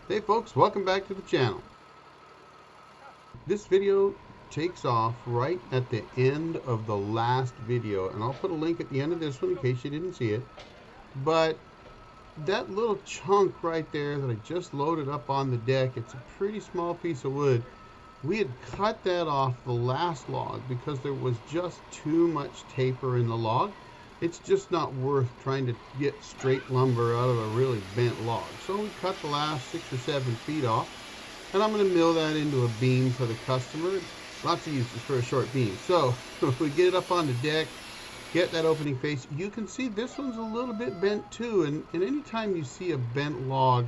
Hey folks, welcome back to the channel. This video takes off right at the end of the last video, and I'll put a link at the end of this one in case you didn't see it. But that little chunk right there that I just loaded up on the deck, it's a pretty small piece of wood. We had cut that off the last log because there was just too much taper in the log. It's just not worth trying to get straight lumber out of a really bent log. So we cut the last 6 or 7 feet off, and I'm going to mill that into a beam for the customer. Lots of uses for a short beam. So we get it up on the deck, get that opening face. You can see this one's a little bit bent too, and anytime you see a bent log,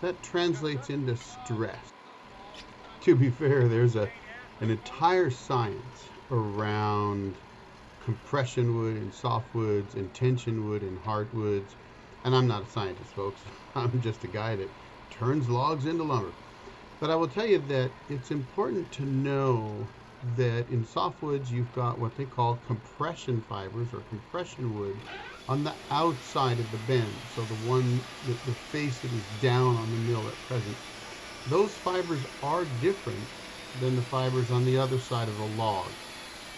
that translates into stress. To be fair, there's an entire science around compression wood and softwoods and tension wood and hardwoods. And I'm not a scientist, folks. I'm just a guy that turns logs into lumber. But I will tell you that it's important to know that in softwoods you've got what they call compression fibers or compression wood on the outside of the bend. So the face that is down on the mill at present. Those fibers are different than the fibers on the other side of the log.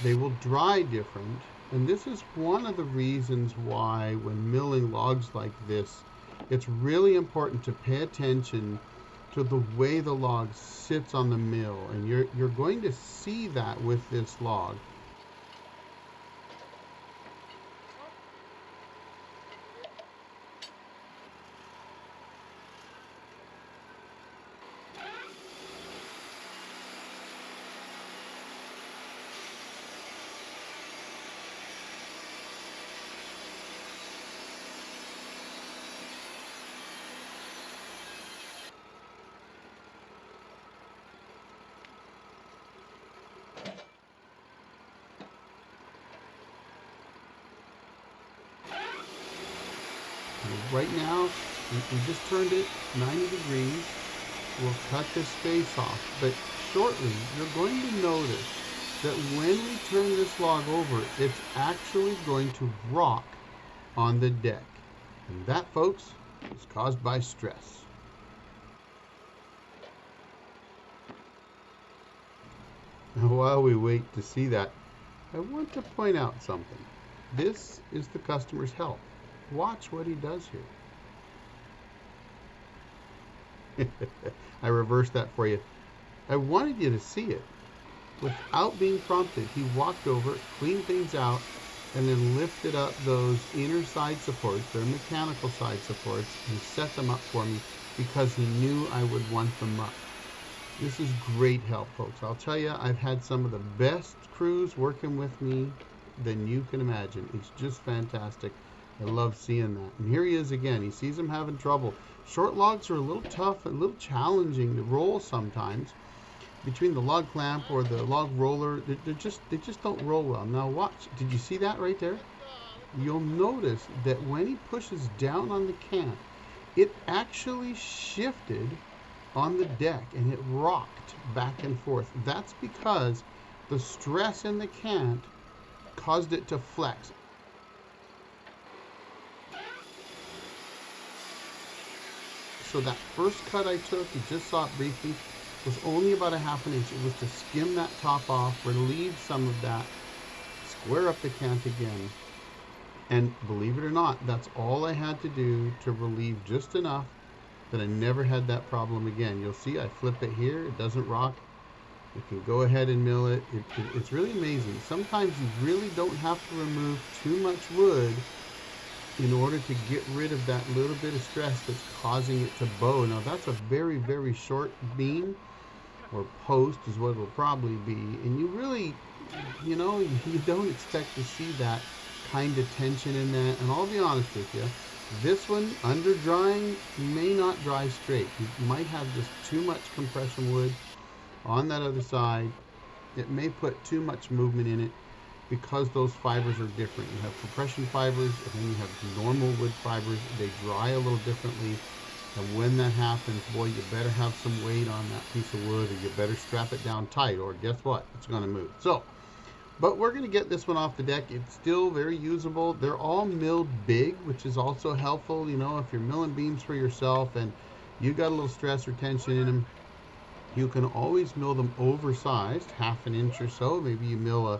They will dry different, and this is one of the reasons why when milling logs like this, it's really important to pay attention to the way the log sits on the mill, and you're going to see that with this log. Right now, we just turned it 90 degrees. We'll cut this face off, but shortly you're going to notice that when we turn this log over, it's actually going to rock on the deck. And that, folks, is caused by stress. Now, while we wait to see that, I want to point out something. This is the customer's help. Watch what he does here. I reversed that for you. I wanted you to see it. Without being prompted, he walked over, cleaned things out, and then lifted up those inner side supports, their mechanical side supports, and set them up for me because he knew I would want them up. This is great help, folks. I'll tell you, I've had some of the best crews working with me than you can imagine. It's just fantastic. I love seeing that. And here he is again. He sees him having trouble. Short logs are a little tough, a little challenging to roll sometimes. Between the log clamp or the log roller, they just don't roll well. Now watch. Did you see that right there? You'll notice that when he pushes down on the cant, it actually shifted on the deck and it rocked back and forth. That's because the stress in the cant caused it to flex. So that first cut I took, you just saw it briefly, was only about a ½ inch. It was to skim that top off, relieve some of that, square up the cant again. And believe it or not, that's all I had to do to relieve just enough that I never had that problem again. You'll see I flip it here, it doesn't rock. You can go ahead and mill it. It's really amazing. Sometimes you really don't have to remove too much wood in order to get rid of that little bit of stress that's causing it to bow. Now that's a very, very short beam, or post is what it'll probably be, and you really, you don't expect to see that kind of tension in that. And I'll be honest with you, this one, under drying, may not dry straight. You might have just too much compression wood on that other side. It may put too much movement in it, because those fibers are different. You have compression fibers, and then you have normal wood fibers. They dry a little differently. And when that happens, boy, you better have some weight on that piece of wood, or you better strap it down tight, or guess what? It's going to move. So, but we're going to get this one off the deck. It's still very usable. They're all milled big, which is also helpful, if you're milling beams for yourself, and You got a little stress or tension in them, you can always mill them oversized, half an inch or so. Maybe you mill a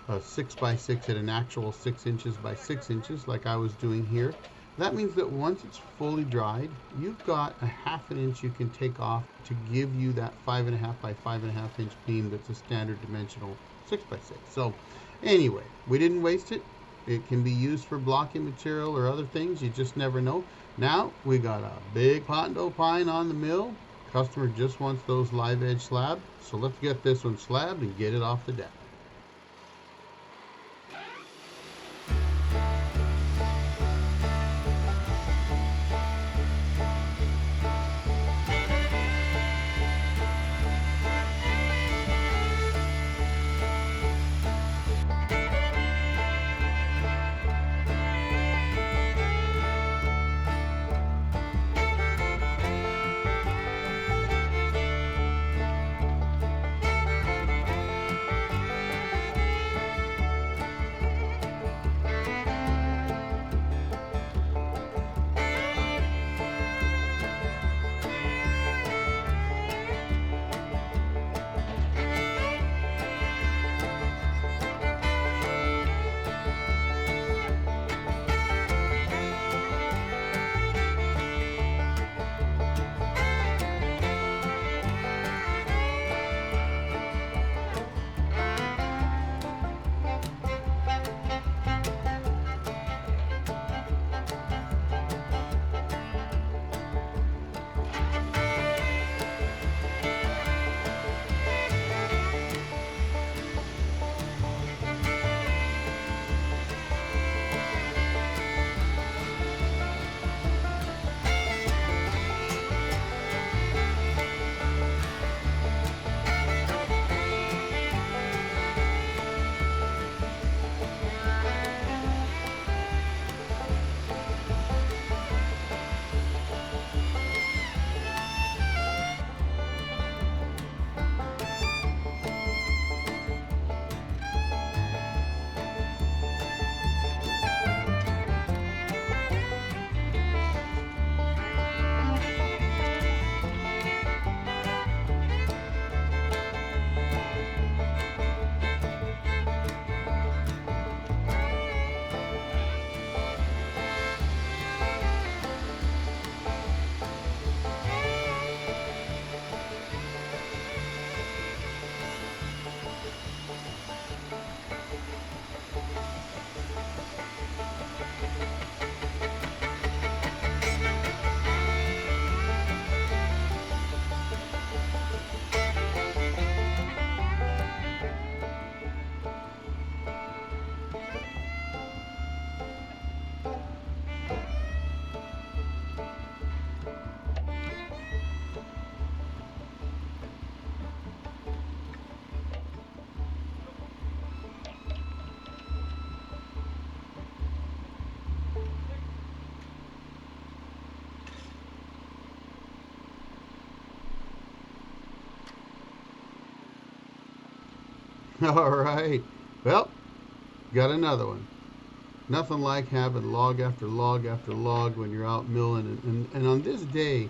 6x6 at an actual 6 inches by 6 inches like I was doing here. That means that once it's fully dried, you've got a half an inch you can take off to give you that 5.5 by 5.5 inch beam that's a standard dimensional 6x6. So anyway, we didn't waste it. It can be used for blocking material or other things. You just never know. Now we got a big pondo pine on the mill. Customer just wants those live edge slab. So let's get this one slabbed and get it off the deck. All right. Well, got another one. Nothing like having log after log after log when you're out milling. And on this day,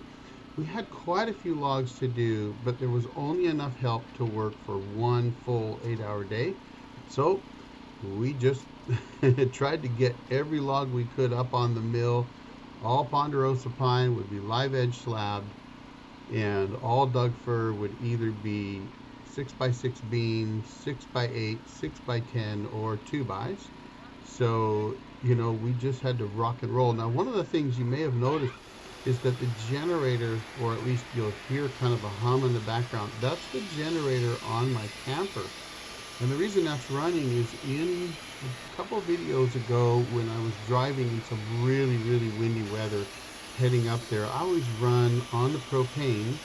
we had quite a few logs to do, but there was only enough help to work for one full 8-hour day. So we just tried to get every log we could up on the mill. All ponderosa pine would be live edge slabbed, and all Doug fir would either be 6x6 beams, 6x8, 6x10, or 2x. So, we just had to rock and roll. Now, one of the things you may have noticed is that the generator, or at least you'll hear kind of a hum in the background, that's the generator on my camper. And the reason that's running is in a couple of videos ago when I was driving in some really, really windy weather heading up there, I always run on the propane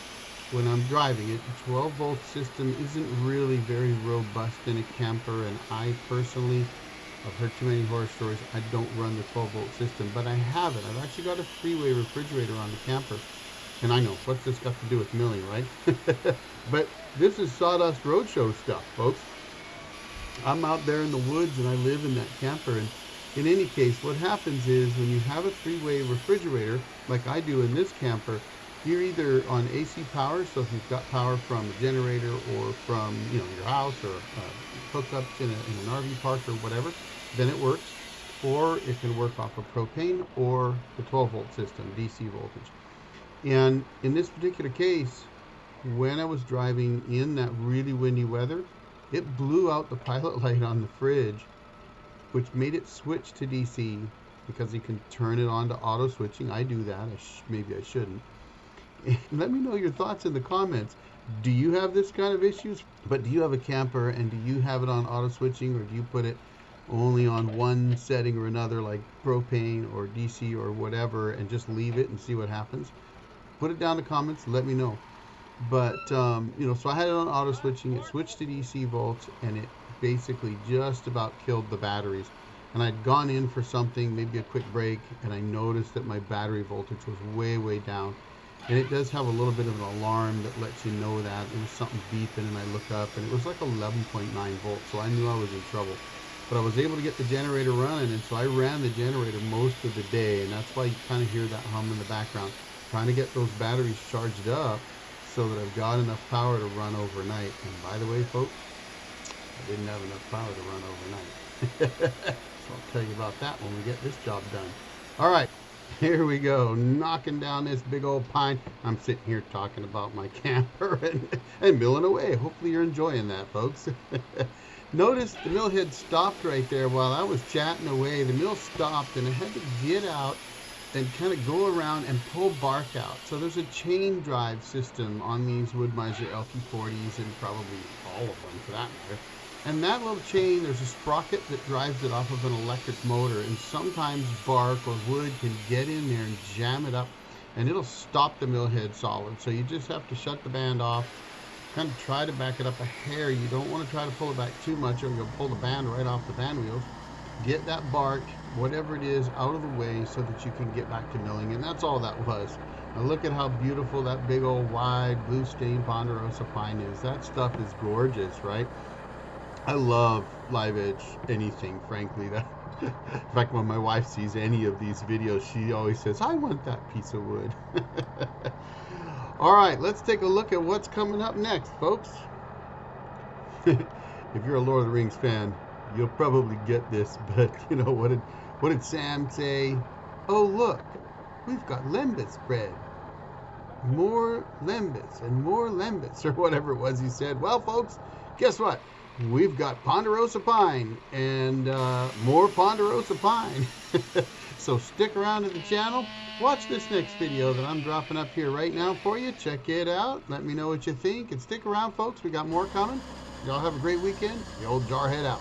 when I'm driving it. The 12-volt system isn't really very robust in a camper, and I personally, I've heard too many horror stories, I don't run the 12-volt system, but I have it. I've actually got a three-way refrigerator on the camper. And I know, what's this got to do with milling, right? But this is Sawdust Roadshow stuff, folks. I'm out there in the woods and I live in that camper, and in any case, what happens is when you have a three-way refrigerator, like I do in this camper, you're either on AC power, so if you've got power from a generator or from your house or hookups in an RV park or whatever, then it works. Or it can work off of propane or the 12-volt system, DC voltage. And in this particular case, when I was driving in that really windy weather, it blew out the pilot light on the fridge, which made it switch to DC because you can turn it on to auto switching. I do that. Maybe I shouldn't. And let me know your thoughts in the comments. Do you have this kind of issues? But do you have a camper and do you have it on auto switching, or do you put it only on one setting or another, like propane or DC or whatever, and just leave it and see what happens? Put it down in the comments. Let me know. But so I had it on auto switching. It switched to DC volts, and it basically just about killed the batteries. And I'd gone in for something, maybe a quick break, and I noticed that my battery voltage was way down. And it does have a little bit of an alarm that lets you know that. It was something beeping, and I looked up, and it was like 11.9 volts, so I knew I was in trouble. But I was able to get the generator running, and so I ran the generator most of the day, and that's why you kind of hear that hum in the background, trying to get those batteries charged up so that I've got enough power to run overnight. And by the way, folks, I didn't have enough power to run overnight. So I'll tell you about that when we get this job done. All right, here we go, knocking down this big old pine. I'm sitting here talking about my camper and milling away. Hopefully you're enjoying that, folks. Notice the mill head stopped right there while I was chatting away. The mill stopped, and I had to get out and kind of go around and pull bark out. So there's a chain drive system on these Woodmizer LT40s, and probably all of them for that matter. And that little chain, there's a sprocket that drives it off of an electric motor, and sometimes bark or wood can get in there and jam it up, and it'll stop the mill head solid. So you just have to shut the band off, kind of try to back it up a hair. You don't want to try to pull it back too much, or you'll pull the band right off the band wheels. Get that bark, whatever it is, out of the way so that you can get back to milling. And that's all that was. Now look at how beautiful that big old wide blue stain ponderosa pine is. That stuff is gorgeous, right? I love live edge anything, frankly. In fact, when my wife sees any of these videos, she always says, I want that piece of wood. All right, let's take a look at what's coming up next, folks. If you're a Lord of the Rings fan, you'll probably get this, but what did Sam say? Oh, look, we've got lembas bread. More lembas and more lembas, or whatever it was he said. Well, folks, guess what? We've got ponderosa pine and more ponderosa pine. So stick around to the channel. Watch this next video that I'm dropping up here right now for you. Check it out. Let me know what you think. And stick around, folks. We got more coming. Y'all have a great weekend. The old Jarhead out.